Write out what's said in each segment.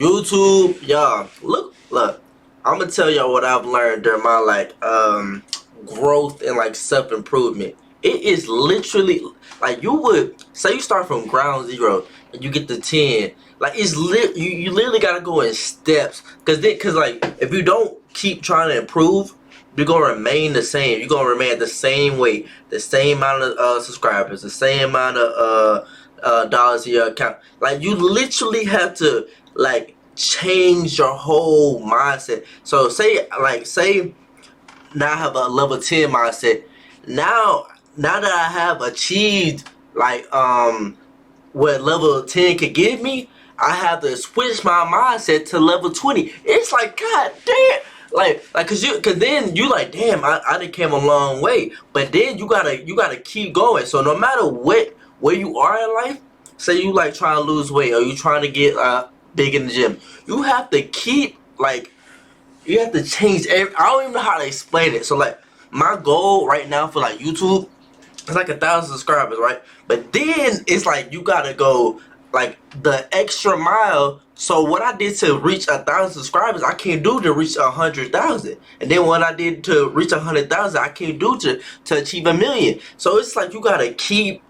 YouTube, y'all, look. I'm gonna tell y'all what I've learned during my growth and self-improvement. It is literally like you would say you start from ground zero and you get to 10. Like you literally gotta go in steps. Cause like if you don't keep trying to improve, you're gonna remain the same. You're gonna remain the same weight, the same amount of subscribers, the same amount of dollars in your account. Like you literally have to change your whole mindset. So say now I have a level 10 mindset. Now that I have achieved what level 10 could give me, I have to switch my mindset to level 20. It's like, god damn. Cause then you like, damn, I done came a long way. But then you gotta keep going. So no matter where you are in life, say you trying to lose weight or you trying to get big in the gym, you have to keep you have to change I don't even know how to explain it. So my goal right now for YouTube, it's 1,000 subscribers, right? But then it's you gotta go the extra mile. So what I did to reach 1,000 subscribers, I can't do to reach 100,000. And then what I did to reach 100,000, I can't do to achieve 1,000,000. So it's you gotta keep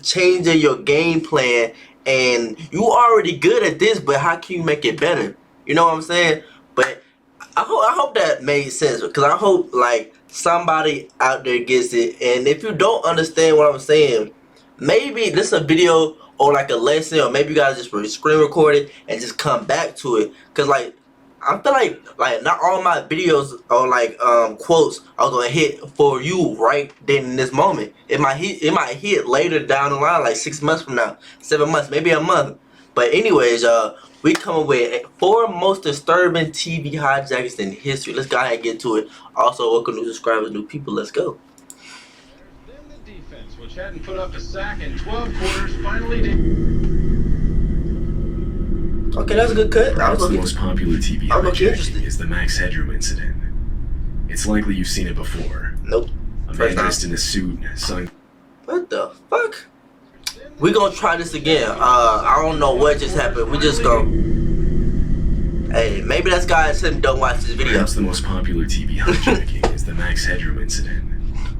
changing your game plan. And you already good at this, but how can you make it better? You know what I'm saying? But I hope that made sense, because I hope somebody out there gets it. And if you don't understand what I'm saying, maybe this is a video or a lesson, or maybe you guys just screen record it and just come back to it. Because I feel like not all my videos or quotes are gonna hit for you right then in this moment. It might hit later down the line, like 6 months from now, 7 months, maybe a month. But anyways, we coming with 4 most disturbing TV hijackings in history. Let's go ahead and get to it. Also, welcome new subscribers, new people. Let's go. Then the defense, which hadn't put up a sack in 12 quarters, finally did. Okay, that's a good cut. Perhaps the most popular TV hijacking is the Max Headroom incident. It's likely you've seen it before. Nope. A man dressed in a suit, What the fuck? We gonna try this again. I don't know what just happened. We just gonna. Hey, maybe that's guys don't watch this video. Perhaps the most popular TV hijacking is the Max Headroom incident.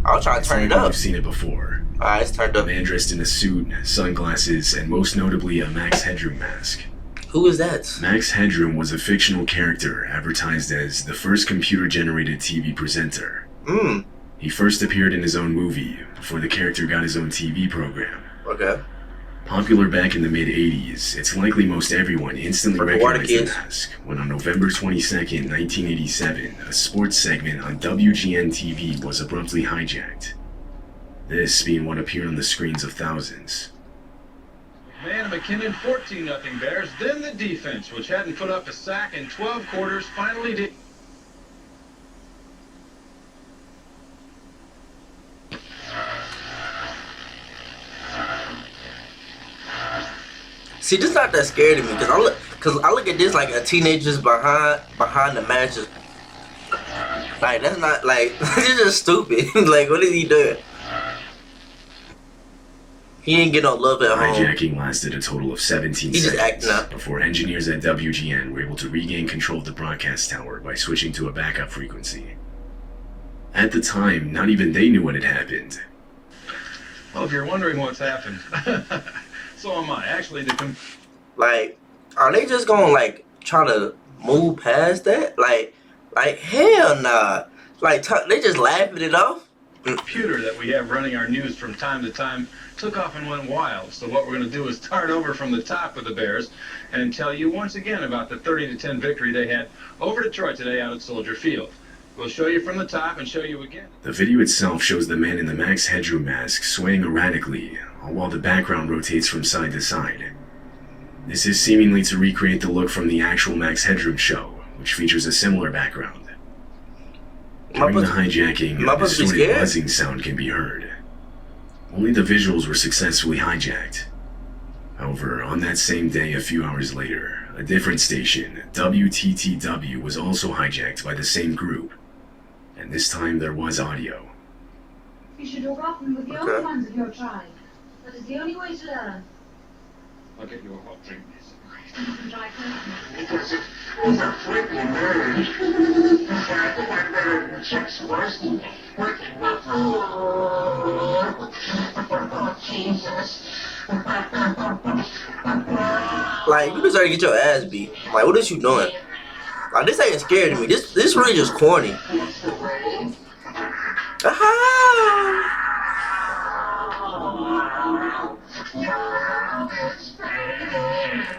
I'll try to turn it up. You've seen it before. Alright, it's turned up. A man dressed in a suit, sunglasses, and most notably a Max Headroom mask. Who is that? Max Headroom was a fictional character advertised as the first computer-generated TV presenter. He first appeared in his own movie before the character got his own TV program. Okay. Popular back in the mid-80s, it's likely most everyone instantly recognized the mask when on November 22nd, 1987, a sports segment on WGN-TV was abruptly hijacked. This being what appeared on the screens of thousands. Man, McKinnon 14-0 Bears. Then the defense, which hadn't put up a sack in 12 quarters, finally did. See, this is not that scary to me, because I look at this like a teenager's behind the matches. That's not this is just stupid. What is he doing? He ain't get no love at home. Hijacking lasted a total of 17 He's seconds just acting up before engineers at WGN were able to regain control of the broadcast tower by switching to a backup frequency. At the time, not even they knew what had happened. Well, if you're wondering what's happened, so am I. Actually, are they just gonna try to move past that? Hell nah. They just laughing it off. Computer that we have running our news from time to time took off and went wild. So what we're going to do is start over from the top with the Bears and tell you once again about the 30-10 victory they had over Detroit today out at Soldier Field. We'll show you from the top and show you again. The video itself shows the man in the Max Headroom mask swaying erratically, all while the background rotates from side to side. This is seemingly to recreate the look from the actual Max Headroom show, which features a similar background. During the hijacking, a distorted buzzing sound can be heard. Only the visuals were successfully hijacked. However, on that same day a few hours later, a different station, WTTW, was also hijacked by the same group. And this time there was audio. You should talk often with the older ones of your tribe. That is the only way to learn. I'll get you a hot drink, miss. Because he's a freaking nerd. I think I'm better than Chuck Swirsky. Working with oh, Jesus. Like, you deserve to get your ass beat. Like, what is you doing? Like, this ain't scary to me. This really just corny. Aha!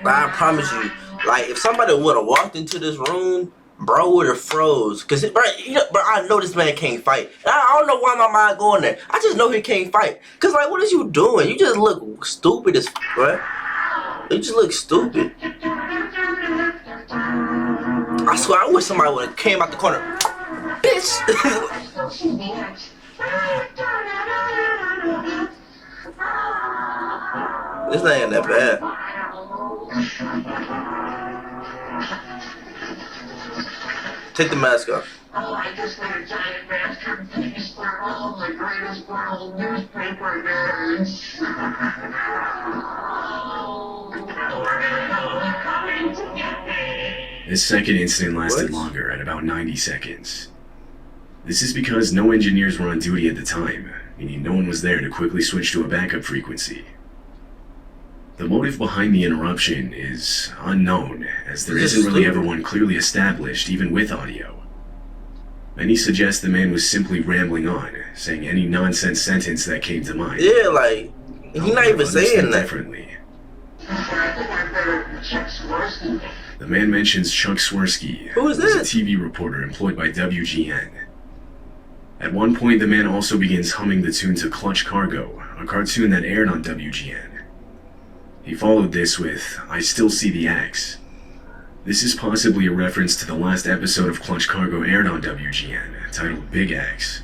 I promise you, like, if somebody would have walked into this room, bro would have froze. Cause, bro, I know this man can't fight. I don't know why my mind going there. I just know he can't fight. Cause, like, what is you doing? You just look stupid as bro. You just look stupid. I swear, I wish somebody would have came out the corner. Bitch! This ain't that bad. Take the mask off. Oh, I just got a giant masterpiece for all the greatest world newspaper nerds. Coming to get me. This second incident lasted longer at about 90 seconds. This is because no engineers were on duty at the time, meaning no one was there to quickly switch to a backup frequency. The motive behind the interruption is unknown, as there isn't really ever one clearly established, even with audio. Many suggest the man was simply rambling on, saying any nonsense sentence that came to mind. Yeah, like, he's not even saying that. Differently. The man mentions Chuck Swirsky, who is who's this? a TV reporter employed by WGN. At one point, the man also begins humming the tune to Clutch Cargo, a cartoon that aired on WGN. He followed this with, I Still See the Axe. This is possibly a reference to the last episode of Clutch Cargo aired on WGN, titled Big Axe.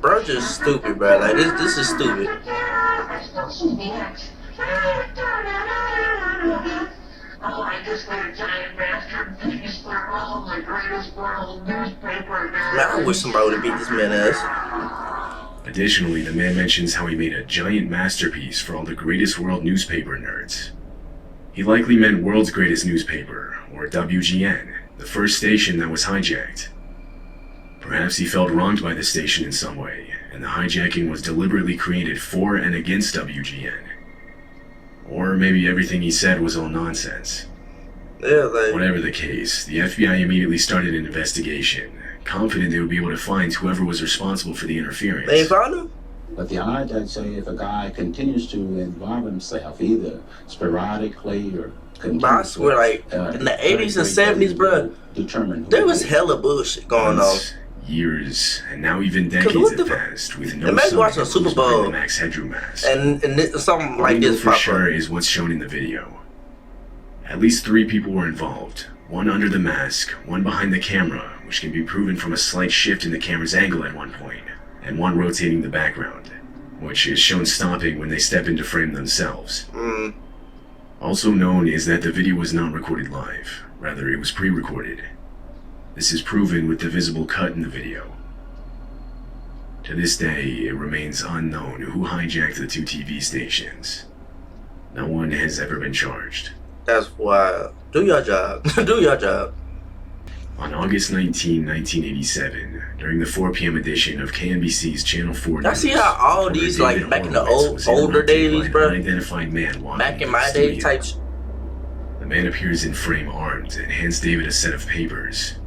Bro, just stupid, bro. Like, this is stupid. Oh, I just got a giant masterpiece for all the greatest world newspaper nerds. Man, I wish somebody would have beat this man ass. Additionally, the man mentions how he made a giant masterpiece for all the greatest world newspaper nerds. He likely meant World's Greatest Newspaper, or WGN, the first station that was hijacked. Perhaps he felt wronged by the station in some way, and the hijacking was deliberately created for and against WGN. Or maybe everything he said was all nonsense. Yeah, like... Whatever the case, the FBI immediately started an investigation, confident they would be able to find whoever was responsible for the interference. They found him? But the odds, I'd say, if a guy continues to involve himself, either sporadically or But I swear, like, in the 80s and 70s, bro, there was hella bullshit going on. Years, and now even decades have passed with no imagine watching a Super Bowl the Max Headroom mask. and something like this for sure is what's shown in the video. At least 3 people were involved. One under the mask, one behind the camera, which can be proven from a slight shift in the camera's angle at one point, and one rotating the background, which is shown stopping when they step into frame themselves. Also known is that the video was not recorded live, rather it was pre-recorded. This is proven with the visible cut in the video. To this day, it remains unknown who hijacked the 2 TV stations. No one has ever been charged. That's wild. Do your job. Do your job. On August 19, 1987, during the 4 p.m. edition of KNBC's Channel 4 News, I see how all these, like, back in the older days, bro, unidentified man walking back in my day type. The man appears in frame armed and hands David a set of papers.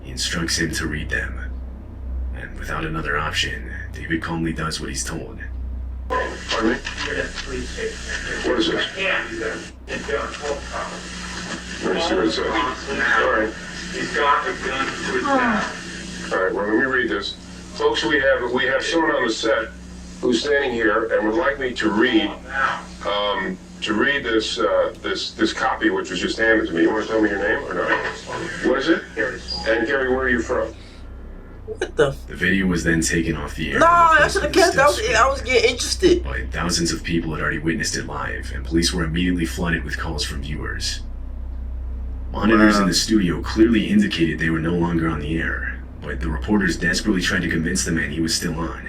He instructs him to read them. And without another option, David calmly does what he's told. Pardon me? What is this? Let me see what it says. Alright. He's got a gun to his back. Alright, well, let me read this. Folks, we have someone on the set who's standing here and would like me to read this copy which was just handed to me. You want to tell me your name or no? What is it? And Gary, where are you from? What the? The video was then taken off the air. No, I should have kept that. I was getting interested. But thousands of people had already witnessed it live, and police were immediately flooded with calls from viewers. Monitors in the studio clearly indicated they were no longer on the air, but the reporters desperately tried to convince the man he was still on.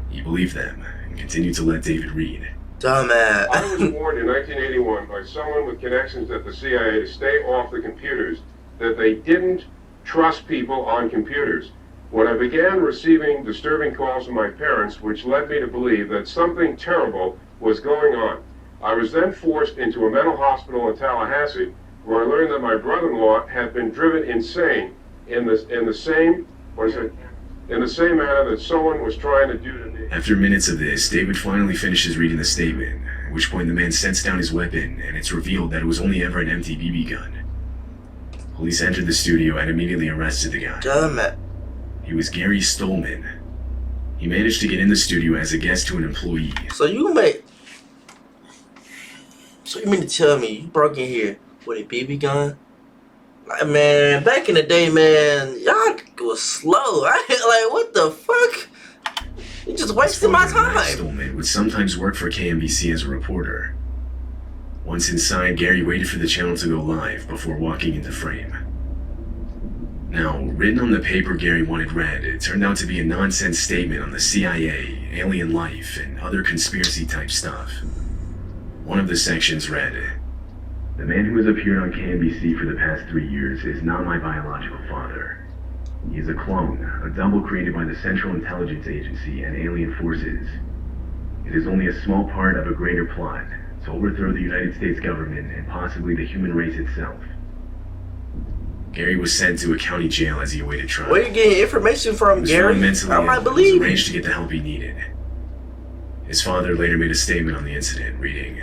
He believed them, and continued to let David read. Dumbass. I was warned in 1981 by someone with connections at the CIA to stay off the computers, that they didn't trust people on computers. When I began receiving disturbing calls from my parents, which led me to believe that something terrible was going on, I was then forced into a mental hospital in Tallahassee, where I learned that my brother-in-law had been driven insane in the same manner that someone was trying to do to me. After minutes of this, David finally finishes reading the statement, at which point the man sets down his weapon, and it's revealed that it was only ever an empty BB gun. Police entered the studio and immediately arrested the guy. Dumbass. He was Gary Stolman. He managed to get in the studio as a guest to an employee. So you mean to tell me you broke in here with a BB gun? Like, man, back in the day, man, y'all was slow. Like, what the fuck? You just wasted my time. Stolman would sometimes work for KMBC as a reporter. Once inside, Gary waited for the channel to go live before walking into frame. Now, written on the paper Gary wanted read, it turned out to be a nonsense statement on the CIA, alien life, and other conspiracy-type stuff. One of the sections read, "The man who has appeared on KMBC for the past 3 years is not my biological father. He is a clone, a double created by the Central Intelligence Agency and alien forces. It is only a small part of a greater plot to overthrow the United States government and possibly the human race itself." Gary was sent to a county jail as he awaited trial. Where you getting information from, Gary? I might believe you. Arranged to get the help he needed. His father later made a statement on the incident, reading,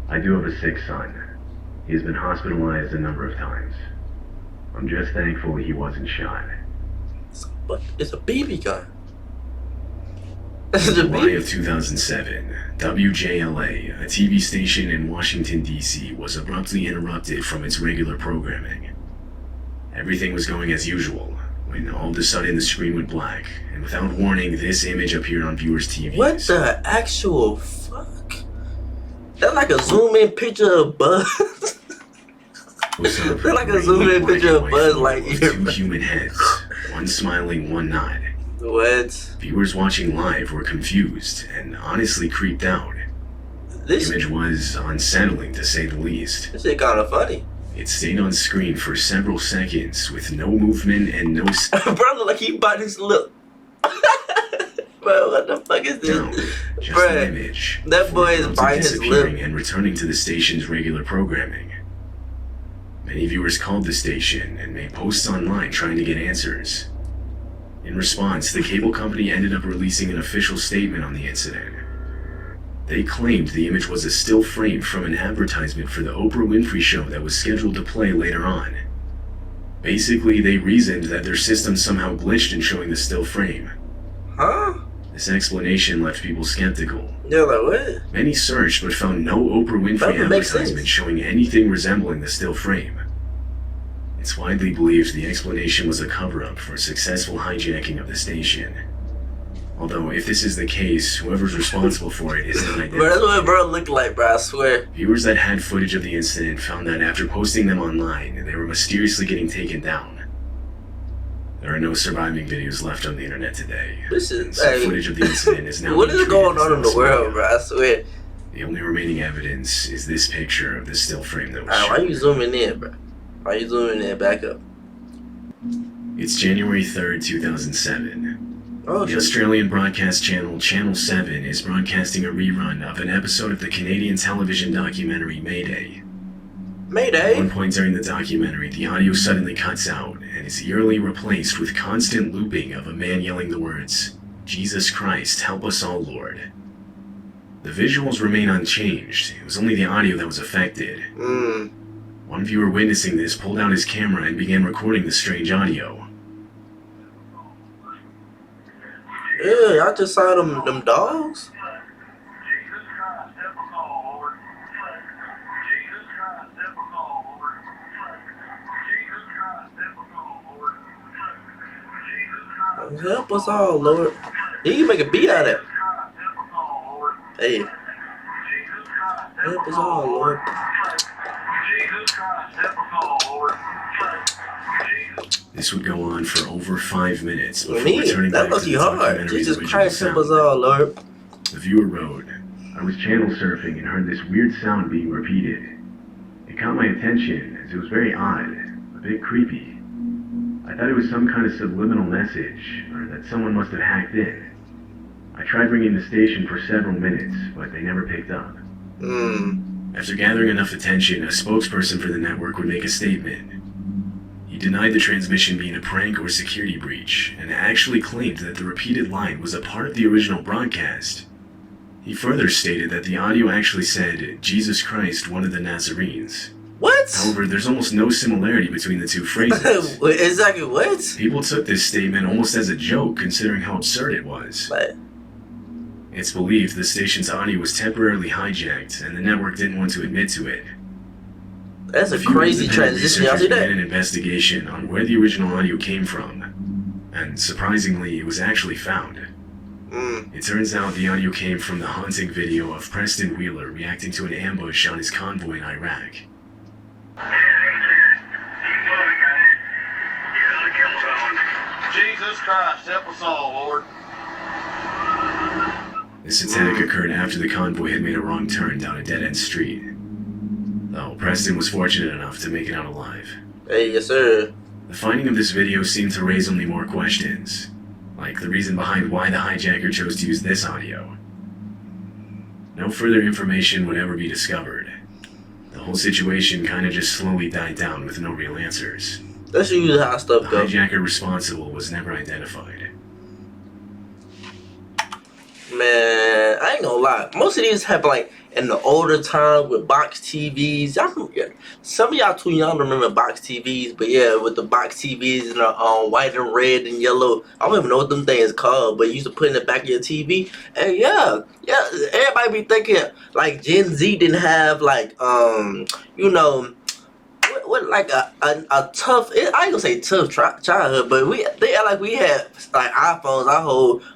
"I do have a sick son. He has been hospitalized a number of times. I'm just thankful he wasn't shot." But it's a BB gun. In July of 2007, WJLA, a TV station in Washington, D.C., was abruptly interrupted from its regular programming. Everything was going as usual, when all of a sudden the screen went black, and without warning, this image appeared on viewers' TVs. What the actual fuck? That's like a zoom-in picture of Buzz. That's like a zoom-in picture of Buzz Lightyear. Two human heads, one smiling, one not. What? Viewers watching live were confused and honestly creeped out. This The image was unsettling, to say the least. shit kinda funny. It stayed on screen for several seconds with no movement and no Bro, look like he bite his lip. Bro, what the fuck is this? sound, just Bruh, an image. that boy is before biting his disappearing lip. and returning to the station's regular programming. Many viewers called the station and made posts online trying to get answers. In response, the cable company ended up releasing an official statement on the incident. They claimed the image was a still frame from an advertisement for the Oprah Winfrey Show that was scheduled to play later on. Basically, they reasoned that their system somehow glitched in showing the still frame. Huh? This explanation left people skeptical. They're like, what? Many searched but found no Oprah Winfrey That makes advertisement sense. showing anything resembling the still frame. It's widely believed the explanation was a cover-up for a successful hijacking of the station. Although, if this is the case, whoever's responsible for it is not Bro, that's identified. what bro looked like, bro, I swear. Viewers that had footage of the incident found that after posting them online, they were mysteriously getting taken down. There are no surviving videos left on the internet today. This and is, some hey, footage of the incident is now what being is treated going as on in the lost world, media. bro, I swear. The only remaining evidence is this picture of the still frame that was Alright, why shown. you zooming in, bro? Why you zooming in? Back up. It's January 3rd, 2007. Oh, The shit. Australian broadcast channel, Channel 7, is broadcasting a rerun of an episode of the Canadian television documentary Mayday. At Mayday? one point during the documentary, the audio suddenly cuts out and is eerily replaced with constant looping of a man yelling the words, "Jesus Christ, help us all, Lord." The visuals remain unchanged. It was only the audio that was affected. One viewer witnessing this pulled out his camera and began recording the strange audio. Yeah, y'all just saw them dogs? Jesus Christ, help us all, Lord. Jesus Christ, help us all, Lord. Jesus Christ, help us all, Lord. Jesus Christ, Help us all, Lord. You can make a beat out of it. Christ, help us all, Lord. Hey, Jesus Christ, help us all, Lord. Jesus Christ, help us all, Lord. Jesus. This would go on for over 5 minutes before Me, returning that back to must the be hard. documentary's Jesus original Christ, help us sound. all, Lord. The viewer wrote, "I was channel surfing and heard this weird sound being repeated. It caught my attention as it was very odd, a bit creepy. I thought it was some kind of subliminal message, or that someone must have hacked in. I tried ringing the station for several minutes, but they never picked up." After gathering enough attention, a spokesperson for the network would make a statement. He denied the transmission being a prank or security breach, and actually claimed that the repeated line was a part of the original broadcast. He further stated that the audio actually said, "Jesus Christ, one of the Nazarenes." What? However, there's almost no similarity between the two phrases. Exactly what? People took this statement almost as a joke, considering how absurd it was. Like, It's believed the station's audio was temporarily hijacked, and the network didn't want to admit to it. that's a few crazy independent transition. Y'all see researchers began that? an investigation on where the original audio came from, and surprisingly, it was actually found. It turns out the audio came from the haunting video of Preston Wheeler reacting to an ambush on his convoy in Iraq. Jesus Christ, help us all, Lord. This attack occurred after the convoy had made a wrong turn down a dead-end street. Though Preston was fortunate enough to make it out alive. Hey, yes sir. The finding of this video seemed to raise only more questions, like the reason behind why the hijacker chose to use this audio. No further information would ever be discovered. The whole situation kinda just slowly died down with no real answers. That's usually how The stuff goes. hijacker responsible was never identified. Man, I ain't gonna lie. Most of these happen like in the older times with box TVs. Some of y'all too young to remember box TVs, but yeah, with the box TVs and the white and red and yellow. I don't even know what them things called, but you used to put in the back of your TV. And yeah, everybody be thinking like Gen Z didn't have like you know. What like a tough, I ain't gonna say tough childhood, but they act like we had like iPhones our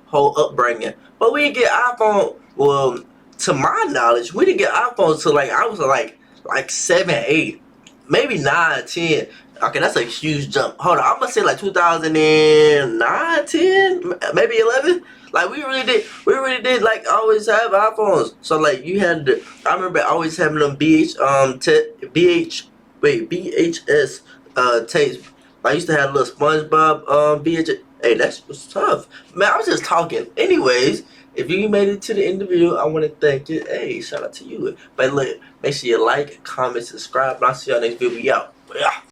whole upbringing, but we didn't get iPhone. Well, to my knowledge, we didn't get iPhones till like I was like 7, 8, maybe 9, 10. Okay, that's a huge jump. Hold on, I'm gonna say like 2009, 10, maybe 11. Like we really did like always have iPhones. So like you had to, I remember always having them VHS tapes. I used to have little SpongeBob VHS. Hey, that was tough. Man, I was just talking. Anyways, if you made it to the end of the video, I want to thank you. Hey, shout out to you. But look, make sure you like, comment, subscribe, and I'll see y'all next video. We out. Yeah.